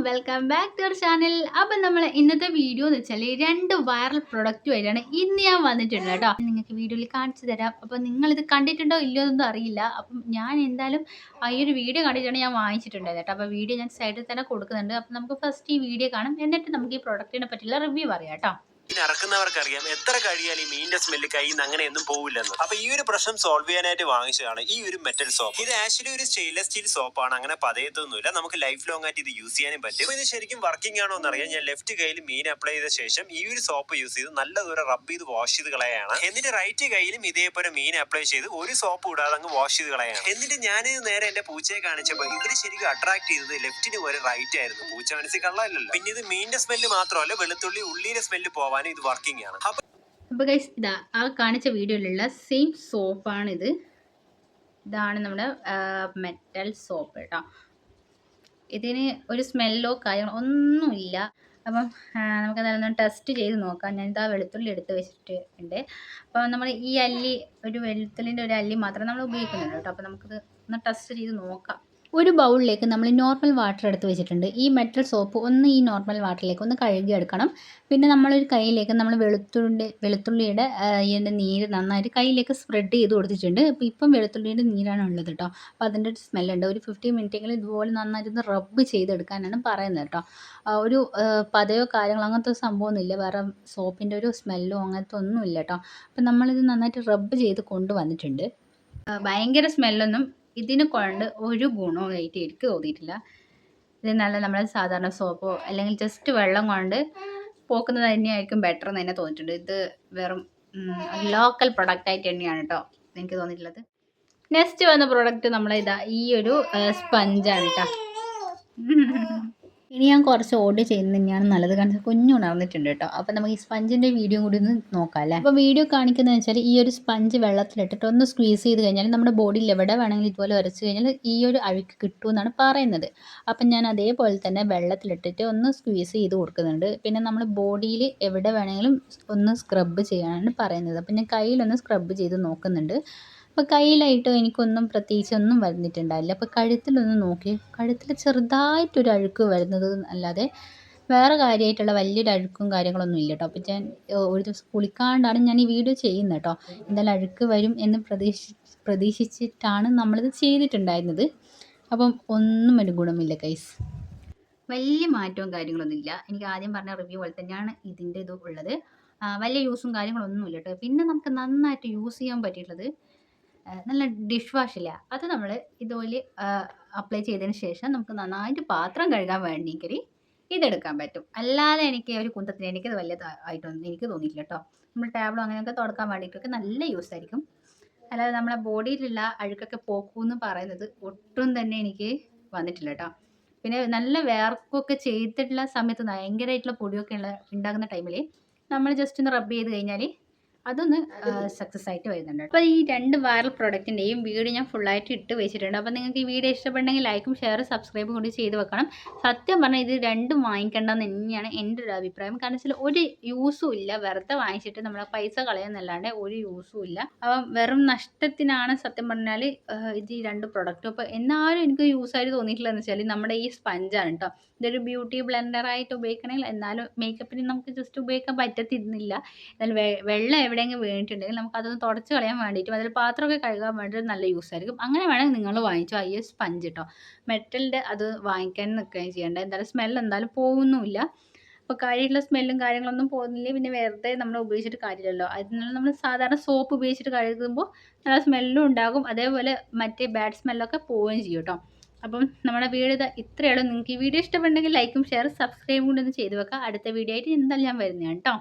Welcome back to our channel. അപ്പം നമ്മൾ ഇന്നത്തെ വീഡിയോ എന്ന് വെച്ചാൽ 2 വൈറൽ പ്രൊഡക്റ്റുമായിട്ടാണ് ഇന്ന് ഞാൻ വന്നിട്ടുണ്ട് കേട്ടോ. നിങ്ങൾക്ക് വീഡിയോയിൽ കാണിച്ചു തരാം. അപ്പം നിങ്ങളിത് കണ്ടിട്ടുണ്ടോ ഇല്ലയോ എന്നൊന്നും അറിയില്ല. അപ്പം ഞാൻ എന്തായാലും ഈ ഒരു വീഡിയോ കണ്ടിട്ടാണ് ഞാൻ വാങ്ങിച്ചിട്ടുണ്ടായത് കേട്ടോ. അപ്പോൾ വീഡിയോ ഞാൻ സൈഡിൽ തന്നെ കൊടുക്കുന്നുണ്ട്. അപ്പം നമുക്ക് ഫസ്റ്റ് ഈ വീഡിയോ കാണാം, എന്നിട്ട് നമുക്ക് ഈ പ്രൊഡക്റ്റിനെ പറ്റിയുള്ള റിവ്യൂ പറയാം കേട്ടോ. ഇറക്കുന്നവർക്കറിയാം എത്ര കഴിയാലും ഈ മീനിന്റെ സ്മെല്ല് കയ്യിൽ നിന്ന് അങ്ങനെയൊന്നും പോവില്ലെന്ന്. അപ്പൊ ഈ ഒരു പ്രശ്നം സോൾവ് ചെയ്യാനായിട്ട് വാങ്ങിച്ചതാണ് ഈ ഒരു മെറ്റൽ സോപ്പ്. ഇത് ആക്ച്വലി ഒരു സ്റ്റെയിൻലെസ് സ്റ്റീൽ സോപ്പാണ്, അങ്ങനെ പതയത്തൊന്നുമില്ല. നമുക്ക് ലൈഫ് ലോങ് ആയിട്ട് ഇത് യൂസ് ചെയ്യാനും പറ്റും. ഇത് ശരിക്കും വർക്കിംഗ് ആണോ എന്നറിയാം. ഞാൻ ലെഫ്റ്റ് കയ്യിൽ മീൻ അപ്ലൈ ചെയ്ത ശേഷം ഈ ഒരു സോപ്പ് യൂസ് ചെയ്ത് നല്ല ദൂരം റബ്ബ് ചെയ്ത് വാഷ് ചെയ്ത് കളയാണ്. എന്നിട്ട് റൈറ്റ് കയ്യിലും ഇതേപോലെ മീൻ അപ്ലൈ ചെയ്ത് ഒരു സോപ്പ് ഇടാതെ അങ്ങ് വാഷ് ചെയ്ത് കളയാണ്. എന്നിട്ട് ഞാൻ നേരെ എന്റെ പൂച്ചയെ കാണിച്ചപ്പോൾ ഇവര് ശരിക്കും അട്രാക്ട് ചെയ്തത് ലെഫ്റ്റിന് പോലെ റൈറ്റ് ആയിരുന്നു. പൂച്ച മനസ്സിൽ കള്ളല്ലോ. പിന്നെ ഇത് മീനിന്റെ സ്മെല്ല് മാത്രമല്ല, വെളുത്തുള്ളി ഉള്ളിയുടെ സ്മെല്ല് പോവാനും ഇത് വർക്കിംഗ് ആണ്. അപ്പോൾ ഗൈസ്, ഇതാ ആ കാണിച്ച വീഡിയോയിലുള്ള സെയിം സോപ്പാണിത്. ഇതാണ് നമ്മുടെ മെറ്റൽ സോപ്പ് കേട്ടോ. ഇതിന് ഒരു സ്മെല്ലോ കാര്യങ്ങളോ ഒന്നുമില്ല. അപ്പം നമുക്ക് അതൊന്ന് ടെസ്റ്റ് ചെയ്ത് നോക്കാം. ഞാൻ ഇതാ വെളുത്തുള്ളി എടുത്ത് വെച്ചിട്ടുണ്ട്. അപ്പോൾ നമ്മൾ ഈ അല്ലി, ഒരു വെളുത്തുള്ളിൻ്റെ ഒരു അല്ലി മാത്രം നമ്മൾ ഉപയോഗിക്കുന്നുണ്ട് കേട്ടോ. അപ്പോൾ നമുക്കിത് ഒന്ന് ടെസ്റ്റ് ചെയ്ത് നോക്കാം. ഒരു ബൗളിലേക്ക് നമ്മൾ നോർമൽ വാട്ടർ എടുത്ത് വെച്ചിട്ടുണ്ട്. ഈ മെറ്റൽ സോപ്പ് ഒന്ന് ഈ നോർമൽ വാട്ടറിലേക്ക് ഒന്ന് കഴുകി എടുക്കണം. പിന്നെ നമ്മളൊരു കയ്യിലേക്ക് നമ്മൾ വെളുത്തുള്ളിയുടെ ഇതിൻ്റെ നീര് നന്നായിട്ട് കയ്യിലേക്ക് സ്പ്രെഡ് ചെയ്ത് കൊടുത്തിട്ടുണ്ട്. അപ്പോൾ ഇപ്പം വെളുത്തുള്ളിയുടെ നീരാണ് ഉള്ളത് കേട്ടോ. അപ്പോൾ അതിൻ്റെ ഒരു സ്മെല്ലുണ്ട്. ഒരു 15 മിനിറ്റെങ്കിലും ഇതുപോലെ നന്നായിട്ടൊന്ന് റബ്ബ് ചെയ്തെടുക്കാനാണ് പറയുന്നത് കേട്ടോ. ഒരു പതയോ കാര്യങ്ങളോ അങ്ങനത്തെ സംഭവമൊന്നുമില്ല. വേറെ സോപ്പിൻ്റെ ഒരു സ്മെല്ലോ അങ്ങനത്തെ ഒന്നുമില്ല കേട്ടോ. അപ്പോൾ നമ്മളിത് നന്നായിട്ട് റബ്ബ് ചെയ്ത് കൊണ്ടുവന്നിട്ടുണ്ട്. ഭയങ്കര സ്മെല്ലൊന്നും ഇതിനെ കൊണ്ട് ഒരു ഗുണമായിട്ട് എനിക്ക് തോന്നിയിട്ടില്ല. ഇത് നല്ല നമ്മുടെ സാധാരണ സോപ്പോ അല്ലെങ്കിൽ ജസ്റ്റ് വെള്ളം കൊണ്ട് പോക്കുന്നത് തന്നെയായിരിക്കും ബെറ്റർ എന്ന് തന്നെ തോന്നിയിട്ടുണ്ട്. ഇത് വെറും ലോക്കൽ പ്രൊഡക്റ്റായിട്ട് തന്നെയാണ് കേട്ടോ എനിക്ക് തോന്നിയിട്ടുള്ളത്. നെക്സ്റ്റ് വന്ന പ്രൊഡക്റ്റ് നമ്മളിതാ ഈ ഒരു സ്പഞ്ചാണ് കേട്ടോ. ഇനി ഞാൻ കുറച്ച് ഓർഡർ ചെയ്യുന്നത് തന്നെയാണ് നല്ലത്. കാരണം കുഞ്ഞു ഉണർന്നിട്ടുണ്ട് കേട്ടോ. അപ്പോൾ നമുക്ക് ഈ സ്പഞ്ചിൻ്റെ വീഡിയോ കൂടി ഒന്ന് നോക്കാം അല്ലേ. അപ്പോൾ വീഡിയോ കാണിക്കുന്നത് വെച്ചാൽ ഈ ഒരു സ്പഞ്ച് വെള്ളത്തിലിട്ടിട്ട് ഒന്ന് സ്ക്വീസ് ചെയ്ത് കഴിഞ്ഞാൽ നമ്മുടെ ബോഡിയിൽ എവിടെ വേണമെങ്കിലും ഇതുപോലെ വരച്ച് കഴിഞ്ഞാൽ ഈ ഒരു അഴുക്ക് കിട്ടുമെന്നാണ് പറയുന്നത്. അപ്പം ഞാൻ അതേപോലെ തന്നെ വെള്ളത്തിലിട്ടിട്ട് ഒന്ന് സ്ക്വീസ് ചെയ്ത് കൊടുക്കുന്നുണ്ട്. പിന്നെ നമ്മൾ ബോഡിയിൽ എവിടെ വേണമെങ്കിലും ഒന്ന് സ്ക്രബ് ചെയ്യാനാണ് പറയുന്നത്. അപ്പം ഞാൻ കയ്യിലൊന്ന് സ്ക്രബ് ചെയ്ത് നോക്കുന്നുണ്ട്. അപ്പോൾ കയ്യിലായിട്ട് എനിക്കൊന്നും പ്രത്യേകിച്ചൊന്നും വരുന്നിട്ടുണ്ടായില്ല. അപ്പോൾ കഴുത്തിലൊന്ന് നോക്കി, കഴുത്തിൽ ചെറുതായിട്ടൊരു അഴുക്ക് വരുന്നത് അല്ലാതെ വേറെ കാര്യമായിട്ടുള്ള വലിയൊരു അഴുക്കും കാര്യങ്ങളൊന്നും ഇല്ല കേട്ടോ. അപ്പോൾ ഞാൻ ഒരു ദിവസം കുളിക്കാണ്ടാണ് ഞാൻ ഈ വീഡിയോ ചെയ്യുന്നത് കേട്ടോ. എന്തായാലും അഴുക്ക് വരും എന്ന് പ്രതീക്ഷിച്ചിട്ടാണ് നമ്മളിത് ചെയ്തിട്ടുണ്ടായിരുന്നത്. അപ്പം ഒന്നും ഒരു ഗുണമില്ല ഗൈസ്. വലിയ മാറ്റവും കാര്യങ്ങളൊന്നുമില്ല. എനിക്ക് ആദ്യം പറഞ്ഞ റിവ്യൂ പോലെ തന്നെയാണ് ഇതിൻ്റെ ഇത് ഉള്ളത്. വലിയ യൂസും കാര്യങ്ങളൊന്നുമില്ല കേട്ടോ. പിന്നെ നമുക്ക് നന്നായിട്ട് യൂസ് ചെയ്യാൻ പറ്റിയിട്ടുള്ളത് നല്ല ഡിഷ് വാഷില്ല, അത് നമ്മൾ ഇതുപോലെ അപ്ലൈ ചെയ്തതിന് ശേഷം നമുക്ക് നന്നായിട്ട് പാത്രം കഴുകാൻ വേണ്ടിയെങ്കിൽ ഇതെടുക്കാൻ പറ്റും. അല്ലാതെ എനിക്ക് ഒരു കുന്തത്തിന് എനിക്കത് വലിയ ആയിട്ടൊന്നും എനിക്ക് തോന്നിയിട്ടില്ല കേട്ടോ. നമ്മൾ ടേബിളും അങ്ങനെയൊക്കെ തുടക്കാൻ വേണ്ടിയിട്ടൊക്കെ നല്ല യൂസ് ആയിരിക്കും. അല്ലാതെ നമ്മളെ ബോഡിയിലുള്ള അഴുക്കൊക്കെ പോക്കുമെന്ന് പറയുന്നത് ഒട്ടും തന്നെ എനിക്ക് വന്നിട്ടില്ല കേട്ടോ. പിന്നെ നല്ല വേർക്കൊക്കെ ചെയ്തിട്ടുള്ള സമയത്ത് ഭയങ്കരമായിട്ടുള്ള പൊടിയൊക്കെ ഉണ്ടാകുന്ന ടൈമിൽ നമ്മൾ ജസ്റ്റ് ഒന്ന് റബ്ബ് ചെയ്ത് കഴിഞ്ഞാൽ അതൊന്ന് സക്സസ് ആയിട്ട് വരുന്നുണ്ട്. അപ്പോൾ ഈ 2 വൈറൽ പ്രൊഡക്റ്റിൻ്റെയും വീഡിയോ ഞാൻ ഫുള്ളായിട്ട് ഇട്ട് വെച്ചിട്ടുണ്ട്. അപ്പോൾ നിങ്ങൾക്ക് ഈ വീഡിയോ ഇഷ്ടപ്പെട്ടെങ്കിൽ ലൈക്കും ഷെയറും സബ്സ്ക്രൈബും കൂടി ചെയ്ത് വെക്കണം. സത്യം പറഞ്ഞാൽ ഇത് രണ്ടും വാങ്ങിക്കേണ്ടതെന്ന് തന്നെയാണ് എൻ്റെ ഒരു അഭിപ്രായം. കാരണം വെച്ചാൽ ഒരു യൂസും ഇല്ല. വെറുതെ വാങ്ങിച്ചിട്ട് നമ്മളെ പൈസ കളയുന്നല്ലാണ്ട് ഒരു യൂസും ഇല്ല. അപ്പം വെറും നഷ്ടത്തിനാണ് സത്യം പറഞ്ഞാൽ ഇത് ഈ 2 പ്രൊഡക്റ്റും. അപ്പോൾ എന്നാലും എനിക്ക് യൂസായിട്ട് തോന്നിയിട്ടില്ലെന്ന് വെച്ചാൽ നമ്മുടെ ഈ സ്പഞ്ചാണ് കേട്ടോ. ഇതൊരു ബ്യൂട്ടി ബ്ലെൻഡറായിട്ട് ഉപയോഗിക്കണമെങ്കിൽ, എന്നാലും മേക്കപ്പിന് നമുക്ക് ജസ്റ്റ് ഉപയോഗിക്കാൻ പറ്റത്തിരുന്നില്ല. എന്നാൽ വെള്ളം എവിടെയെങ്കിലും വീണിട്ടുണ്ടെങ്കിൽ നമുക്ക് അതൊന്ന് തുടച്ച് കളയാൻ വേണ്ടിയിട്ടും അതിൽ പാത്രമൊക്കെ കഴുകാൻ വേണ്ടിയിട്ട് നല്ല യൂസ് ആയിരിക്കും. അങ്ങനെ വേണമെങ്കിൽ നിങ്ങൾ വാങ്ങിച്ചോ ഈ സ്പഞ്ച് കേട്ടോ. മെറ്റലിൻ്റെ അത് വാങ്ങിക്കാൻ നിൽക്കുകയും ചെയ്യേണ്ട. എന്തായാലും സ്മെല്ല് എന്തായാലും പോകുന്നുമില്ല. അപ്പോൾ കാര്യമുള്ള സ്മെല്ലും കാര്യങ്ങളൊന്നും പോകുന്നില്ല. പിന്നെ വെറുതെ നമ്മൾ ഉപയോഗിച്ചിട്ട് കാര്യമില്ലല്ലോ. അതിനാണ് നമ്മൾ സാധാരണ സോപ്പ് ഉപയോഗിച്ചിട്ട് കഴുകുമ്പോൾ നല്ല സ്മെല്ലും ഉണ്ടാകും. അതേപോലെ മറ്റേ ബാഡ് സ്മെല്ലൊക്കെ പോവുകയും ചെയ്യും കേട്ടോ. അപ്പം നമ്മുടെ വീഡിയോ ഇത്രയുള്ളൂ. നിങ്ങൾക്ക് ഈ വീഡിയോ ഇഷ്ടപ്പെട്ടെങ്കിൽ ലൈക്കും ഷെയറും സബ്സ്ക്രൈബും കൂടി ഒന്ന് ചെയ്ത് വെക്കാം. അടുത്ത വീഡിയോ ആയിട്ട് എന്തായാലും ഞാൻ വരുന്നതാണ് കേട്ടോ.